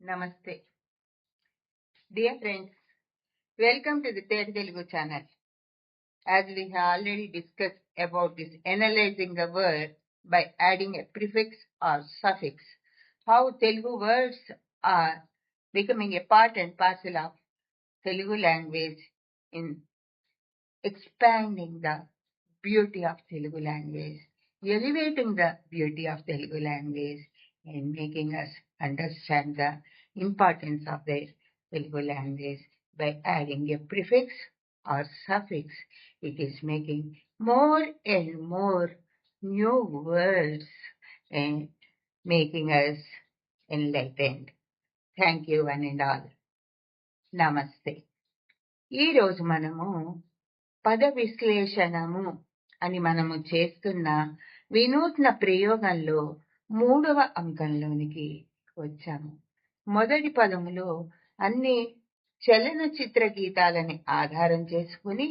Namaste. Dear friends, welcome to the Third Telugu channel. As we have already discussed about this analyzing the word by adding a prefix or suffix, how Telugu words are becoming a part and parcel of Telugu language in expanding the beauty of Telugu language, elevating the beauty of Telugu language, and making us understand the importance of the Telugu language by adding a prefix or suffix. It is making more and more new words and making us enlightened. Thank you one and all. Namaste. ఈ రోజు మనము పద విశ్లేషణము అని మనము చేస్తున్న వినూత్న ప్రయోగంలో 3వ అంకంలోనికి వచ్చాము. మొదటి పదములో అన్ని చలనచిత్ర గీతాలని ఆధారం చేసుకుని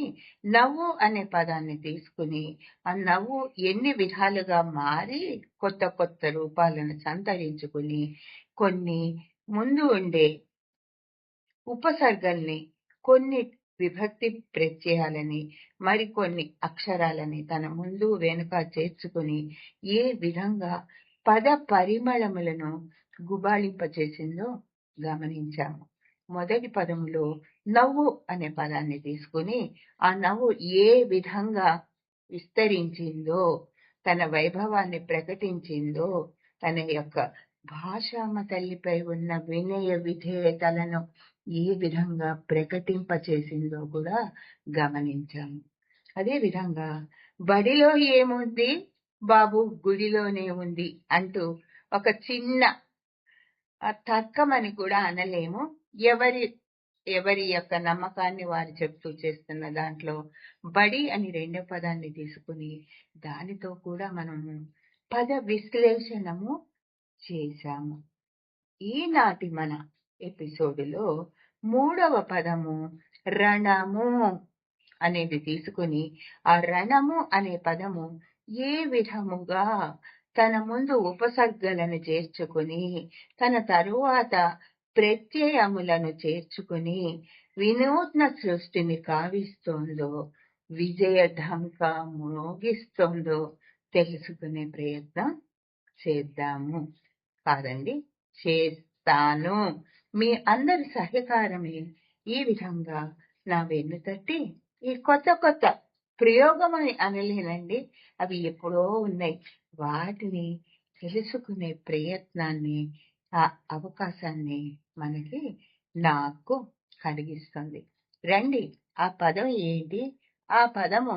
నవ్వు అనే పదాన్ని తీసుకుని ఆ నవ్వు ఎన్ని విధాలుగా మారి కొత్త కొత్త రూపాలను సంతరించుకుని కొన్ని ముందు ఉండే ఉపసర్గల్ని, కొన్ని విభక్తి ప్రత్యయాలని, మరికొన్ని అక్షరాలని తన ముందు వెనుక చేర్చుకుని ఏ విధంగా పద పరిమళములను గుబాళింపచేసిందో గమనించాము. మొదటి పదములో నవ్వు అనే పదాన్ని తీసుకుని ఆ నవ్వు ఏ విధంగా విస్తరించిందో, తన వైభవాన్ని ప్రకటించిందో, తన యొక్క భాషామ తల్లిపై ఉన్న వినయ విధేయతలను ఏ విధంగా ప్రకటింపచేసిందో కూడా గమనించాము. అదే విధంగా బడిలో ఏముంది బాబు గుడిలోనే ఉంది అంటూ ఒక చిన్న తర్కం అని కూడా అనలేము. ఎవరి యొక్క నమ్మకాన్ని వారు చెప్తూ చేస్తున్న దాంట్లో బడి అని రెండో పదాన్ని తీసుకుని దానితో కూడా మనము పద విశ్లేషణము చేశాము. ఈనాటి మన ఎపిసోడులో 3వ పదము రణము అనేది తీసుకుని ఆ రణము అనే పదము ఏ విధముగా తన ముందు ఉపసర్గలను చేర్చుకుని తన తరువాత ప్రత్యయములను చేర్చుకుని వినూత్న సృష్టిని కావిస్తోందో, విజయఢంక మోగిస్తోందో తెలుసుకునే ప్రయత్నం చేద్దాము. కాదండి, చేస్తాను. మీ అందరి సహకారమే ఈ విధంగా నా వెన్ను తట్టి ఈ కొత్త కొత్త ప్రయోగం అని అనలేనండి, అవి ఎప్పుడో ఉన్నాయి, వాటిని తెలుసుకునే ప్రయత్నాన్ని, ఆ అవకాశాన్ని నాకు కలిగిస్తుంది. రండి, ఆ పదం ఏంటి, ఆ పదము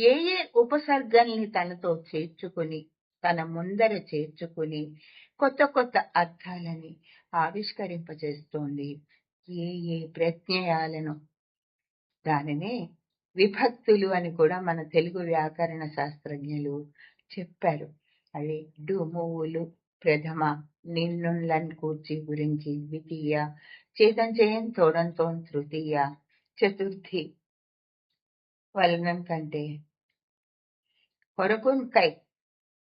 ఏ ఏ ఉపసర్గల్ని తనతో చేర్చుకుని తన ముందర చేర్చుకుని కొత్త కొత్త అర్థాలని ఆవిష్కరింపచేస్తోంది, ఏ ఏ ప్రత్యయాలను, దానినే విభక్తులు అని కూడా మన తెలుగు వ్యాకరణ శాస్త్రజ్ఞులు చెప్పారు. అవి డుమువులు ప్రథమ, నిన్నులన్ కూర్చి గురించి ద్వితీయ, చేతంచేయం తోడంతో తృతీయ, చతుర్థి వలనం కంటే కొరకున్ కై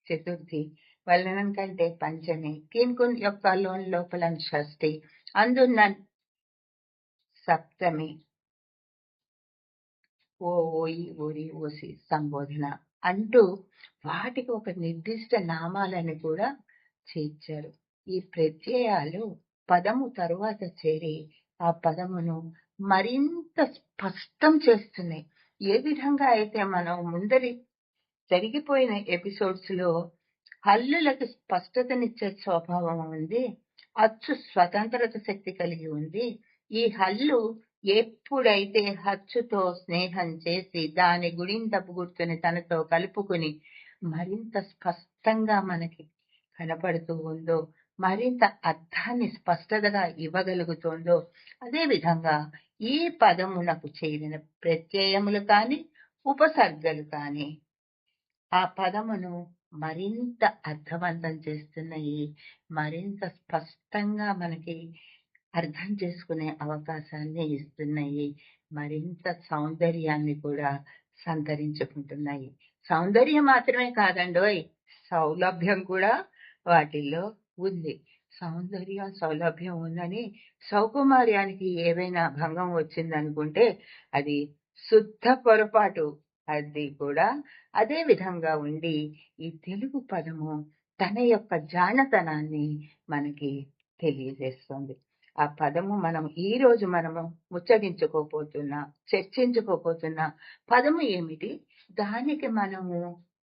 చతుర్థి, వలనం కంటే పంచమి, కిన్కున్ యొక్క లోపల షష్ఠి, అందున్న సప్తమి, ఓయి ఓరి ఓసి సంబోధన అంటూ వాటికి ఒక నిర్దిష్ట నామాలని కూడా చేర్చారు. ఈ ప్రత్యయాలు పదము తరువాత చేరి ఆ పదమును మరింత స్పష్టం చేస్తున్నాయి. ఏ విధంగా అయితే మనం ముందరి జరిగిపోయిన ఎపిసోడ్స్ లో హల్లులకు స్పష్టతనిచ్చే స్వభావం ఉంది, అచ్చు స్వతంత్రత శక్తి కలిగి ఉంది. ఈ హల్లు ఎప్పుడైతే హచ్చుతో స్నేహం చేసి దాని గుడింతపు గుర్తుని తనతో కలుపుకుని మరింత స్పష్టంగా మనకి కనపడుతూ ఉందో, మరింత అర్థాన్ని స్పష్టతగా ఇవ్వగలుగుతోందో, అదే విధంగా ఈ పదమునకు చేరిన ప్రత్యయములు కాని ఉపసర్గలు కాని ఆ పదమును మరింత అర్థవంతం చేస్తున్నాయి, మరింత స్పష్టంగా మనకి అర్థం చేసుకునే అవకాశాన్ని ఇస్తున్నాయి, మరింత సౌందర్యాన్ని కూడా సంతరించుకుంటున్నాయి. సౌందర్యం మాత్రమే కాదండోయ్, సౌలభ్యం కూడా వాటిల్లో ఉంది. సౌందర్య సౌలభ్యం ఉందని సౌకుమార్యానికి ఏవైనా భంగం వచ్చిందనుకుంటే అది శుద్ధ పొరపాటు. అది కూడా అదే విధంగా ఉండి ఈ తెలుగు పదము తన యొక్క జానతనాన్ని మనకి తెలియజేస్తుంది. ఆ పదము ఈ రోజు మనము ముచ్చటించుకోపోతున్నా, చర్చించుకోపోతున్న పదము ఏమిటి, దానికి మనము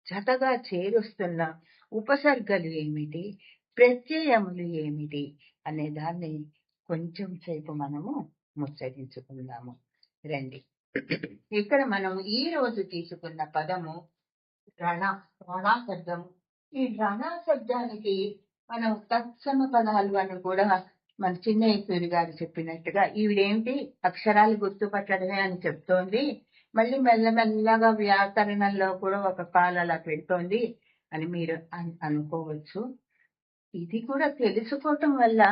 జతగా చేరుస్తున్న ఉపసర్గలు ఏమిటి, ప్రత్యయములు ఏమిటి అనే దాన్ని కొంచెం సేపు మనము ముచ్చటించుకుందాము. రండి. ఇక్కడ మనం ఈ రోజు తీసుకున్న పదము రణా శబ్దము. ఈ రణా శబ్దానికి మనం తత్సమ పదాలు అని కూడా మన చిన్నయ్య గారు చెప్పినట్టుగా ఈవిడేంటి అక్షరాలు గుర్తుపట్టడమే అని చెప్తోంది, మళ్ళీ మెల్లమెల్లగా వ్యాకరణంలో కూడా ఒక కాలు అలా పెడుతోంది అని మీరు అనుకోవచ్చు. ఇది కూడా తెలుసుకోవటం వల్ల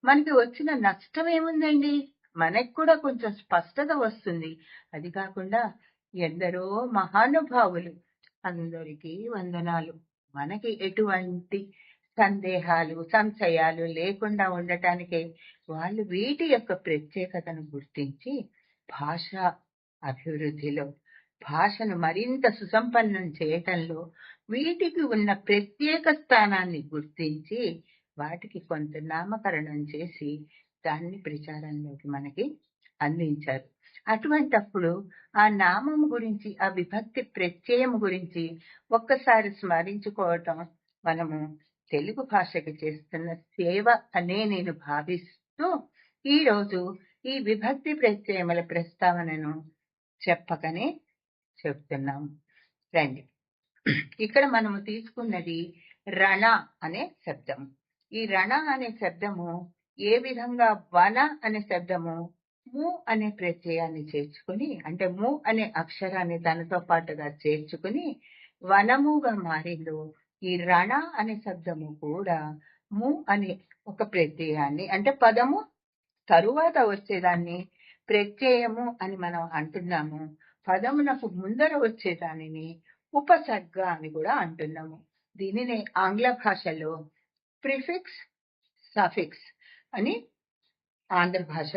మనకి వచ్చిన నష్టం ఏముందండి? మనకు కూడా కొంచెం స్పష్టత వస్తుంది. అది కాకుండా ఎందరో మహానుభావులు, అందరికీ వందనాలు, మనకి ఎటువంటి సందేహాలు సంశయాలు లేకుండా ఉండటానికి వాళ్ళు వీటి యొక్క ప్రత్యేకతను గుర్తించి భాష అభివృద్ధిలో, భాషను మరింత సుసంపన్నం చేయటంలో వీటికి ఉన్న ప్రత్యేక స్థానాన్ని గుర్తించి వాటికి కొంత నామకరణం చేసి దాన్ని ప్రచారంలోకి మనకి అందించారు. అటువంటప్పుడు ఆ నామం గురించి, ఆ విభక్తి ప్రత్యయం గురించి ఒక్కసారి స్మరించుకోవటం మనము తెలుగు భాషకి చేస్తున్న సేవ అనే నేను భావిస్తూ ఈరోజు ఈ విభక్తి ప్రత్యయముల ప్రస్తావనను చెప్పకనే చెప్తున్నాము. రండి. ఇక్కడ మనము తీసుకున్నది రణ అనే శబ్దము. ఈ రణ అనే శబ్దము ఏ విధంగా వన అనే శబ్దము ము అనే ప్రత్యయాన్ని చేర్చుకుని, అంటే ము అనే అక్షరాన్ని తనతో పాటుగా చేర్చుకుని వనముగా మారిందో, ఈ రణ అనే శబ్దము కూడా ము అనే ఒక ప్రత్యయాన్ని, అంటే పదము తరువాత వచ్చేదాన్ని ప్రత్యయము అని మనం అంటున్నాము. పదమునకు ముందర వచ్చేదానిని ఉపసర్గ అని కూడా అంటున్నాము. దీనిని ఆంగ్ల భాషలో ప్రిఫిక్స్ సఫిక్స్ అని ఆంధ్ర భాష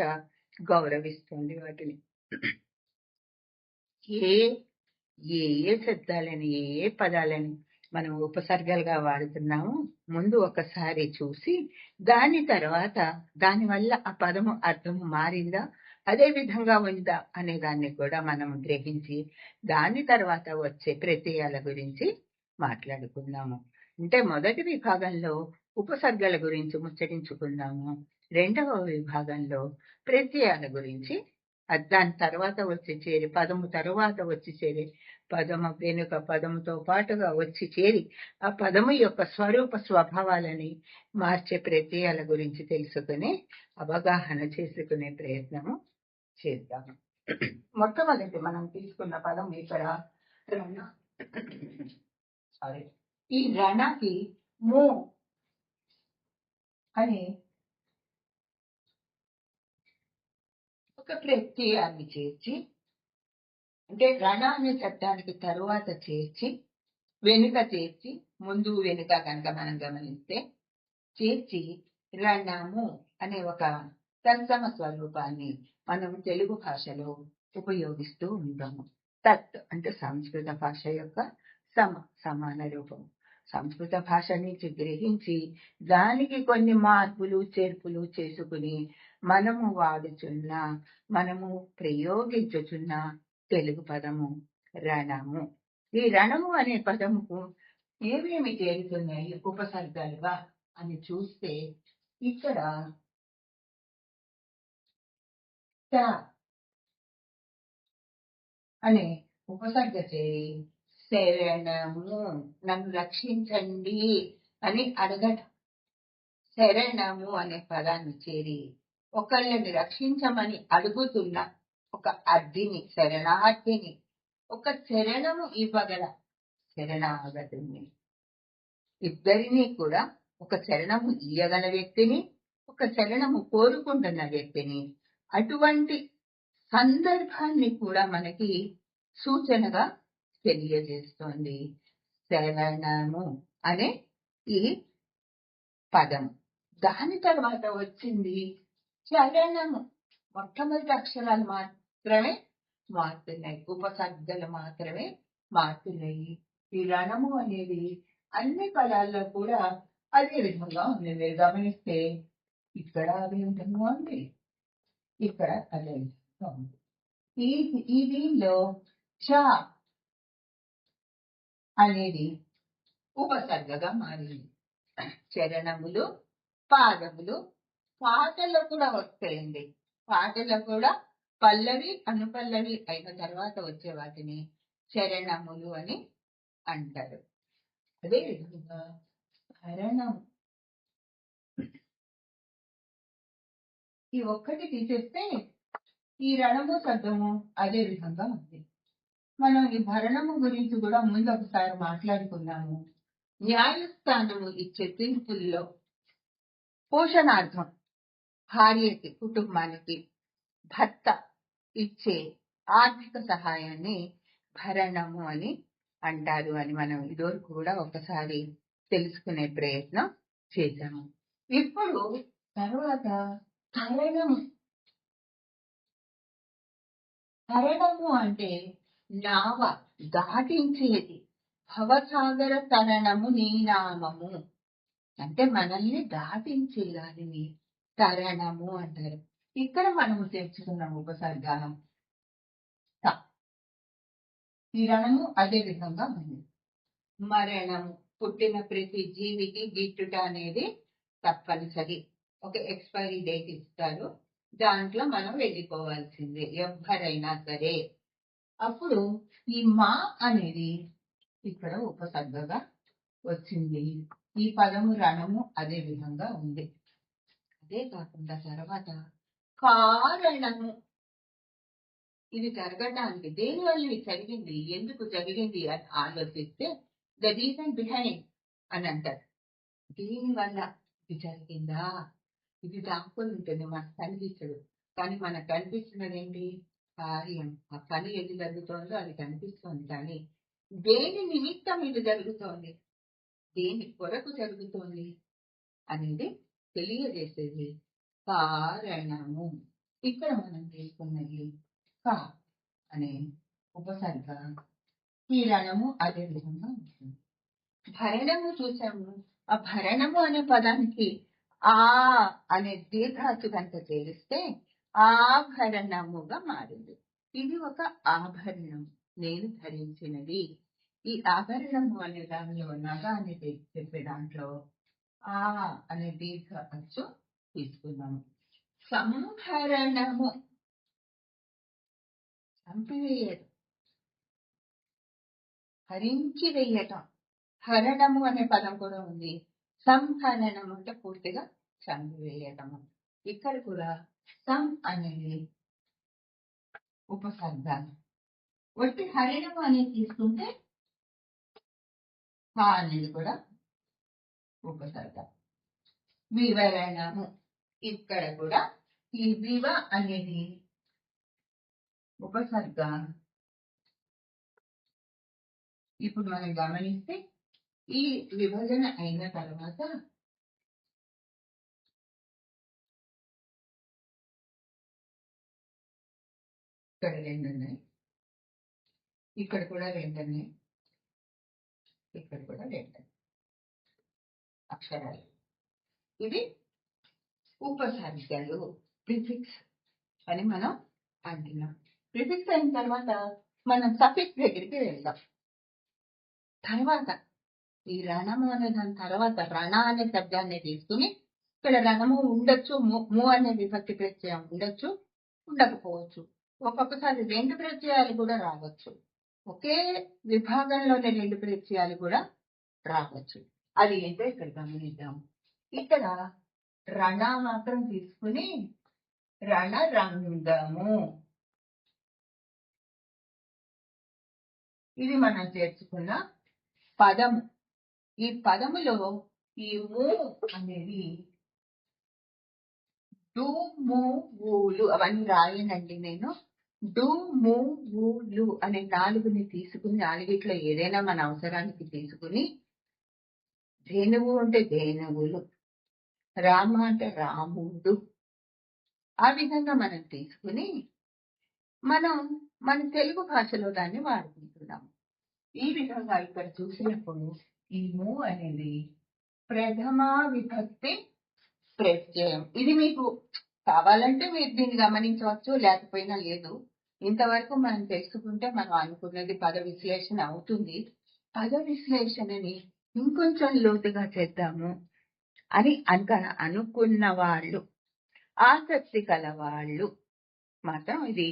గౌరవిస్తుంది. వాటిని ఏ ఏ శబ్దాలని, ఏ పదాలని మనం ఉపసర్గలుగా వాడుతున్నాము ముందు ఒకసారి చూసి, దాని తర్వాత దానివల్ల ఆ పదము అర్థము మారిందా, అదే విధంగా ఉందా అనే దాన్ని కూడా మనం గ్రహించి దాని తర్వాత వచ్చే ప్రత్యయాల గురించి మాట్లాడుకుందాము. అంటే మొదటి విభాగంలో ఉపసర్గల గురించి ముచ్చటించుకున్నాము, రెండవ విభాగంలో ప్రత్యయాల గురించి, దాని తర్వాత వచ్చి చేరి పదము తరువాత వచ్చి చేరి పదము వెనుక పదముతో పాటుగా వచ్చి చేరి ఆ పదము యొక్క స్వరూప స్వభావాలని మార్చే ప్రత్యయాల గురించి తెలుసుకుని అవగాహన చేసుకునే ప్రయత్నము చేద్దాము. మొట్టమొదటి మనం తీసుకున్న పదం ఇక్కడ రణ. సారీ, ఈ రణకి ము అనే ఒక ప్రత్యయాన్ని చేర్చి, అంటే రణ అనే శబ్దానికి తరువాత చేర్చి వెనుక చేర్చి, ముందు వెనుక కనుక మనం గమనిస్తే చేర్చి రణము అనే ఒక తత్సమ స్వరూపాన్ని మనం తెలుగు భాషలో ఉపయోగిస్తూ ఉంటాము. తత్ అంటే సంస్కృత భాష యొక్క సమాన రూపం. సంస్కృత భాష నుంచి గ్రహించి దానికి కొన్ని మార్పులు చేర్పులు చేసుకుని మనము వాడుచున్న, మనము ప్రయోగించుచున్న తెలుగు పదము రణము. ఈ రణము అనే పదముకు ఏమేమి చేరుతున్నాయి ఉపసర్గాలుగా అని చూస్తే, ఇక్కడ త అనే ఉపసర్గ చేరి శరణము, నన్ను రక్షించండి అని అడగటం. శరణము అనే పదాన్ని చేరి ఒకళ్ళని రక్షించమని అడుగుతున్న ఒక అర్థిని, శరణార్థిని, ఒక శరణము ఇవ్వగల శరణాగతుని, ఇద్దరినీ కూడా ఒక శరణము ఇయ్యగల వ్యక్తిని, ఒక శరణము కోరుకుంటున్న వ్యక్తిని, అటువంటి సందర్భాన్ని కూడా మనకి సూచనగా తెలియజేస్తోంది శరణము అనే ఈ పదం. దాని తర్వాత వచ్చింది చరణము. మొట్టమొదటి అక్షరాలు మాత్రమే మారుతున్నాయి, ఉపసర్గలు మాత్రమే మారుతున్నాయి. ఈ రణము అనేది అన్ని పదాల్లో కూడా అదే విధంగా ఉంది. మీరు గమనిస్తే ఇక్కడ అదే విధంగా ఉంది, ఇక్కడ అదే విధంగా ఉంది. ఈ దీనిలో చ అనేది ఉపసర్గగా మారింది. చరణములు, పాదములు పాటల్లో కూడా వస్తాయండి. పాటలో కూడా పల్లవి అనుపల్లవి అయిన తర్వాత వచ్చే వాటిని చరణములు అని అంటారు. అదే విధంగా హరణం, ఈ ఒక్కటి తీసేస్తే ఈ రణము శబ్దము అదే విధంగా ఉంది. మనం ఈ భరణము గురించి కూడా ముందు ఒకసారి మాట్లాడుకున్నాము. న్యాయస్థానము ఇచ్చే తీర్పుల్లో పోషణార్థం భార్యకి, కుటుంబానికి భర్త ఇచ్చే ఆర్థిక సహాయాన్ని భరణము అని అంటారు అని మనం ఇదివరకు కూడా ఒకసారి తెలుసుకునే ప్రయత్నం చేశాము. ఇప్పుడు తర్వాత హరణము. హరణము అంటే నావ, దాటించేది. భవసాగర తరణము నీ నామము అంటే మనల్ని దాటించే దానిని తరణము అంటారు. ఇక్కడ మనము తెచ్చుకున్న ఉపసర్గ ఈ రణము అదే విధంగా ఉంది. మరణము, పుట్టిన ప్రతి జీవికి గిట్టుట అనేది తప్పనిసరి. ఒక ఎక్స్పైరీ డేట్ ఇస్తారు, దాంట్లో మనం వెళ్ళిపోవాల్సిందే ఎవరైనా సరే. అప్పుడు ఈ మా అనేది ఇక్కడ ఉపసర్గగా వచ్చింది. ఈ పదము రణము అదే విధంగా ఉంది. అదే కాకుండా తర్వాత కారణము, ఇది జరగడానికి దేని వల్ల ఇది జరిగింది, ఎందుకు జరిగింది అని ఆలోచిస్తే ద రీజన్ బిహైండ్ అని అంటారు. దీని వల్ల ఇది జరిగిందా, ఇది దాక్కుని ఉంటుంది, మనకు కనిపించదు. కానీ మనకు కనిపిస్తున్నది ఏంటి, కార్యం. ఆ పని ఏది జరుగుతోందో అది కనిపిస్తోంది, కానీ దేని నిమిత్తం ఇది జరుగుతోంది, దేని కొరకు జరుగుతోంది అనేది తెలియజేసేది కారణము. ఇక్కడ మనం తీసుకున్నది కా అనే ఉపసర్గ. ఈ రణము అదే విధంగా ఉంటుంది. భరణము చూసాము. ఆ భరణము అనే పదానికి ఆ అనే దీర్ఘాతు కనుక చేరిస్తే ఆభరణముగా మారింది. ఇది ఒక ఆభరణం, నేను ధరించినది. ఈ ఆభరణము అనే దానిలో నగ అనేది చెప్పే దాంట్లో ఆ అనే దీర్ఘ అచ్చు తీసుకున్నాము. సంహరణము, చంపివేయడం, హరించి వేయటం. హరణము అనే పదం కూడా ఉంది. సంహరణం అంటే పూర్తిగా చంపివేయటము. ఇక్కడ కూడా సం అనేది ఉపసర్గ. ఒట్టి హరణము అనేది తీసుకుంటే హ అనేది కూడా ఉపసర్గ. వివరణము, ఇక్కడ కూడా ఈ వివ అనేది ఉపసర్గ. ఇప్పుడు మనం గమనిస్తే ఈ విభజన అయిన తర్వాత ఇక్కడ 2 ఉన్నాయి, ఇక్కడ కూడా 2 ఉన్నాయి, ఇక్కడ కూడా 2 అక్షరాలు. ఇది ఉపసర్గలు, ప్రిఫిక్స్ అని మనం అంటున్నాం. ప్రిఫిక్స్ అయిన తర్వాత మనం సఫిక్స్ దగ్గరికి వెళ్దాం. తర్వాత ఈ రణము అనే దాని తర్వాత రణ అనే శబ్దాన్ని తీసుకుని ఇక్కడ రణము ఉండొచ్చు, ము అనే విభక్తి ప్రత్యయం ఉండొచ్చు, ఉండకపోవచ్చు. ఒక్కొక్కసారి 2 ప్రత్యయాలు కూడా రావచ్చు. ఒకే విభాగంలోని 2 ప్రత్యయాలు కూడా రావచ్చు. అది ఏంటో ఇక్కడ గమనిద్దాం. ఇక్కడ రణ మాత్రం తీసుకుని రణరంగము, ఇది మనం చేర్చుకున్న పదము. ఈ పదములో ఈ ము అనేది డు ము ఊలు అవన్నీ రాయనండి నేను. డు ము ఊలు అనే 4ని తీసుకుని 4గిట్లో ఏదైనా మన అవసరానికి తీసుకుని ధేనువు ఉంటే ధేనువులు, రామ అంటే రాముడు. ఆ విధంగా మనం తీసుకుని మనం మన తెలుగు భాషలో దాన్ని వాడుకుంటున్నాము. ఈ విధంగా ఇక్కడ చూసినప్పుడు ఈ ము అనేది ప్రథమా విభక్తి ప్రత్యయం. ఇది మీకు కావాలంటే మీరు దీన్ని గమనించవచ్చు, లేకపోయినా లేదు. ఇంతవరకు మనం తెలుసుకుంటే మనం అనుకున్నది పద విశ్లేషణ అవుతుంది. పద విశ్లేషణని ఇంకొంచెం లోతుగా చేద్దాము అని అనుకున్న వాళ్ళు, ఆసక్తి కలవాళ్ళు మాత్రం ఇది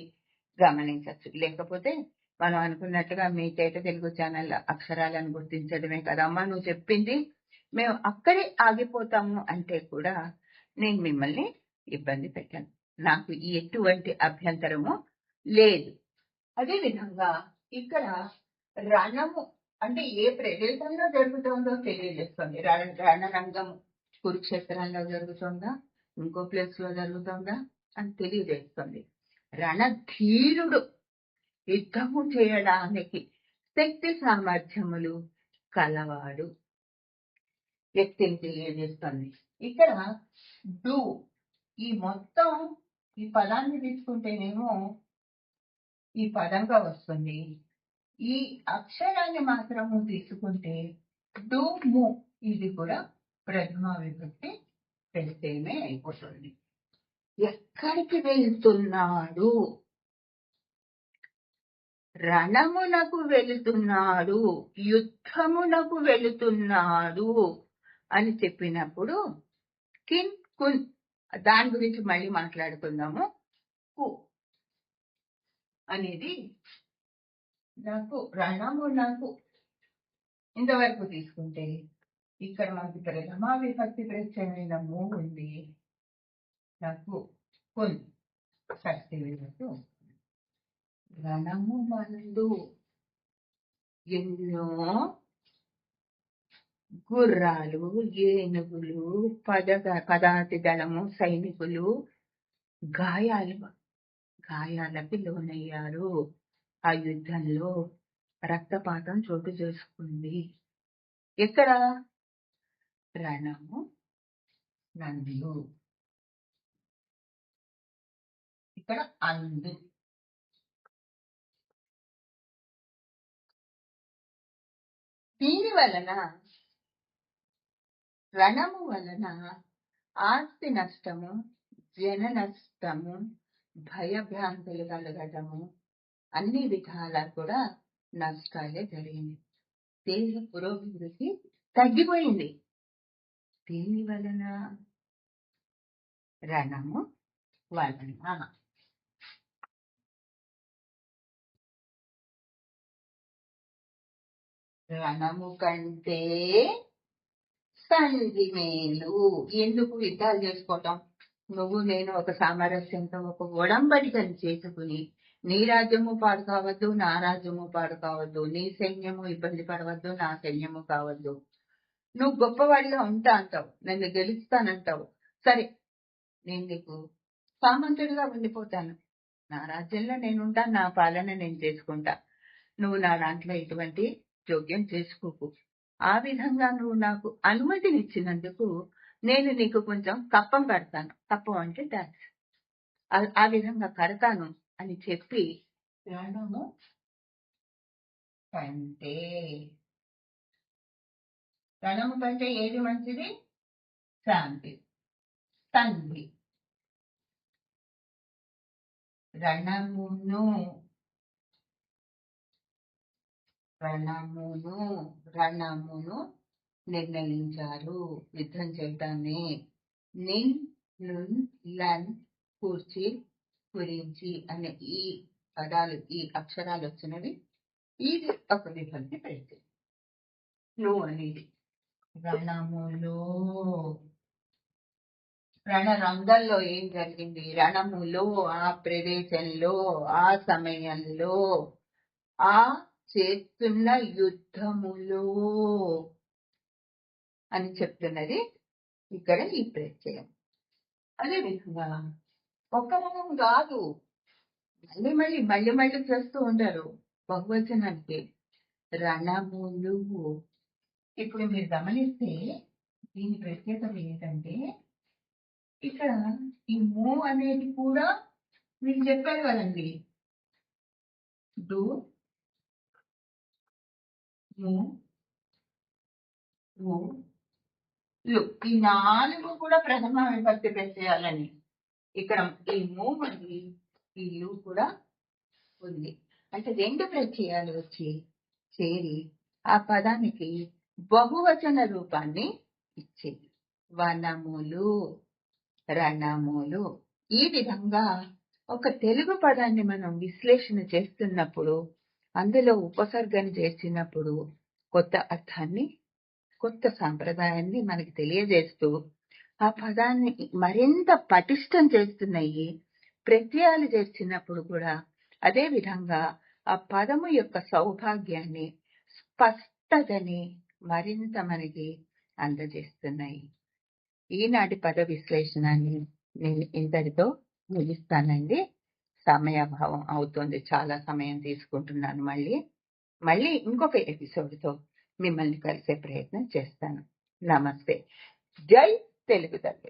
గమనించవచ్చు. లేకపోతే మనం అనుకున్నట్టుగా మీ తేట తెలుగు ఛానల్ అక్షరాలను గుర్తించడమే కదమ్మా నువ్వు చెప్పింది, మేము అక్కడే ఆగిపోతాము అంటే కూడా నేను మిమ్మల్ని ఇబ్బంది పెట్టాను. నాకు ఎటువంటి అభ్యంతరము లేదు. అదే విధంగా ఇక్కడ రణము అంటే ఏ ప్రదేశంలో జరుగుతుందో తెలియజేస్తుంది. రణరంగం కురుక్షేత్రంలో జరుగుతుందా, ఇంకో ప్లేస్ లో జరుగుతుందా అని తెలియజేస్తుంది. రణధీరుడు యుద్ధము చేయడానికి శక్తి సామర్థ్యములు కలవాడు వ్యక్తిని తెలియజేస్తుంది. ఇక్కడ డు ఈ మొత్తం ఈ పదాన్ని తీసుకుంటేనేమో ఈ పదంగా వస్తుంది. ఈ అక్షరాన్ని మాత్రము తీసుకుంటే డు ము ఇది కూడా ప్రథమ విభక్తి ప్రత్యయమే అయిపోతుంది. ఎక్కడికి వెళ్తున్నాడు? రణమునకు వెళుతున్నాడు, యుద్ధమునకు వెళుతున్నాడు అని చెప్పినప్పుడు కిన్ కున్ దాని గురించి మళ్ళీ మాట్లాడుకుందాము. కు అనేది నాకు రణమునకు ఇంతవరకు తీసుకుంటే ఇక్కడ మనకి ప్రథమ విభక్తి ప్రత్యయమైన ము ఉంది, నాకు కున్ షష్ఠి విభక్తి. రణము మందు ఎన్నో గుర్రాలు, ఏనుగులు, పదాతి దళము సైనికులు గాయాలకి లోనయ్యారు. ఆ యుద్ధంలో రక్తపాతం చోటు చేసుకుంది. ఎక్కడ? రణము నందు. ఇక్కడ అందు. దీని వలన రణము వలన ఆస్తి నష్టము, జన నష్టము, భయభ్రాంతులు కలగటము, అన్ని విధాలా కూడా నష్టాలే జరిగింది. దేశ పురోభివృద్ధి తగ్గిపోయింది. దీని వలన రణము వలన. రణము కంటే సంధి మేలు. ఎందుకు యుద్ధాలు చేసుకోవటం? నువ్వు నేను ఒక సామరస్యంతో ఒక ఒడంబడికని చేసుకుని నీ రాజ్యము పాడు కావద్దు, నా రాజ్యము పాడు కావద్దు, నీ సైన్యము ఇబ్బంది పడవద్దు, నా సైన్యము కావద్దు. నువ్వు గొప్పవాడిగా ఉంటా అంటావు, నన్ను గెలుస్తానంటావు. సరే, నేను నీకు సామంతుడిగా ఉండిపోతాను, నా రాజ్యంలో నేనుంటా, నా పాలన నేను చేసుకుంటా, నువ్వు నా దాంట్లో ఎటువంటి జోక్యం చేసుకోకు. ఆ విధంగా నువ్వు నాకు అనుమతినిచ్చినందుకు నేను నీకు కొంచెం కప్పం కడతాను. కప్పం అంటే ట్యాక్స్. ఆ విధంగా కడతాను అని చెప్పి రణము కంటే, రణము కంటే ఏది మంచిది? శాంతి, సంధి. రణమును నిర్ణయించారు యుద్ధం చేయడాన్ని. నిన్, నున్, లన్, కూర్చి, గురించి అనే ఈ పదాలు, ఈ అక్షరాలు వచ్చినవి. ఇది ఒక విభక్తి ప్రత్యయం. నువ్వు అనేది రణములో, రణరంగంలో ఏం జరిగింది? రణములో, ఆ ప్రదేశంలో, ఆ సమయంలో, ఆ చేస్తున్న యుద్ధములో అని చెప్తున్నది ఇక్కడ ఈ ప్రత్యయం. అదే విధంగా ఒక్క రకం కాదు, మళ్ళీ చేస్తూ ఉంటారు బహువచనానికి. రణములు. ఇప్పుడు మీరు గమనిస్తే దీని ప్రత్యేకత ఏంటంటే ఇక్కడ ఈ మూవ్ అనేది కూడా మీకు చెప్పారు కదండి, డూ, మూవ్, మూవ్, లుక్, ఈ 4 కూడా ప్రథమ విభక్తి ప్రత్యయాలని. ఇక్కడ ఈ మూవ్ ఉంది, ఈ లు కూడా ఉంది. అంటే 2 ప్రత్యయాలు వచ్చి చేరి ఆ పదానికి బహువచన రూపాన్ని ఇచ్చేది. వనములు, రణములు. ఈ విధంగా ఒక తెలుగు పదాన్ని మనం విశ్లేషణ చేస్తున్నప్పుడు, అందులో ఉపసర్గని చేర్చినప్పుడు కొత్త అర్థాన్ని, కొత్త సాంప్రదాయాన్ని మనకి తెలియజేస్తూ ఆ పదాన్ని మరింత పటిష్టం చేస్తున్నాయి. ప్రత్యయాలు చేర్చినప్పుడు కూడా అదే విధంగా ఆ పదము యొక్క సౌభాగ్యాన్ని, స్పష్టతని మరింత మనకి అందజేస్తున్నాయి. ఈనాటి పద విశ్లేషణని నేను ఇంతటితో ముగిస్తానండి. సమయాభావం అవుతుంది, చాలా సమయం తీసుకుంటున్నాను. మళ్ళీ ఇంకొక ఎపిసోడ్తో మిమ్మల్ని కలిసే ప్రయత్నం చేస్తాను. నమస్తే. జై తెలుగు తల్లి.